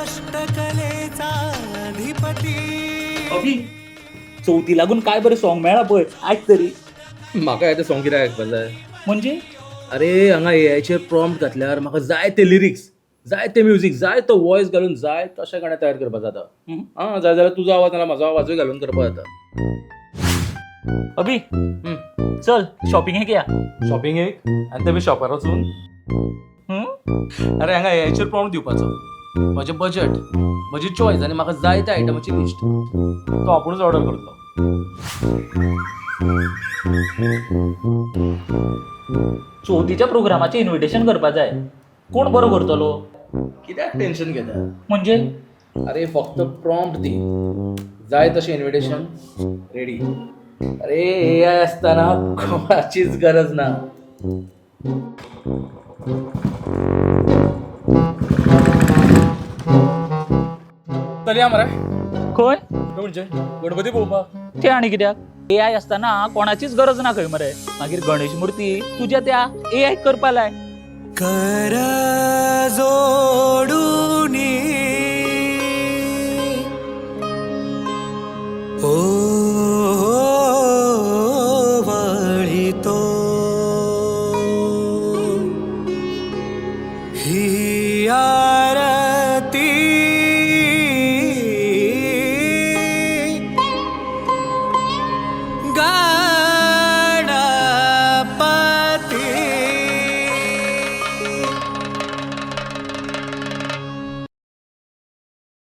अष्टकलेचा अधिपती अभि चौथी लागून काय बरं सॉंग मेळा पळय ऐक तरी. म्हाका येता सॉंग कित्याक आयकपाक जाय? म्हणजे अरे हांगा एआयचेर प्रॉम्प्ट घातल्यार म्हाका जाय ते लिरिक्स, जाय ते म्युझिक, जाय तो वॉयस घालून जाय तशें गाणें तयार करपाक जाता. जाय जाल्यार तुजो आवाज नाल्यार म्हजो आवाजूय घालून करपाक जाता. अभि चल शॉपिंग या. शॉपिंग एक आनी ते शॉपार वचून अरे हांगा एआयचेर प्रॉम्प्ट दिवपाचो, म्हजें बजेट, म्हजी चॉयस आनी म्हाका जाय त्या आयटमाची लिस्ट तो आपुणूच ऑर्डर करतलो. चवथीच्या प्रोग्रामाचे इन्व्हिटेशन करपाक जाय. कोण बरो करतलो? कित्याक टेन्शन घेता? म्हणजे अरे फक्त प्रॉम्प्ट दी, जाय तशें इन्व्हिटेशन रेडी. अरे एआय आसतना कोणाचीच गरज ना. चलया मरे खंय म्हणजे गणपती पळोवपाक. ते आणि कित्याक? एआय असताना कोणाचीच गरज ना खंय मरे. मागीर गणेश मूर्ती तुझ्या त्या एआय करपा लाय. कर जोडूनी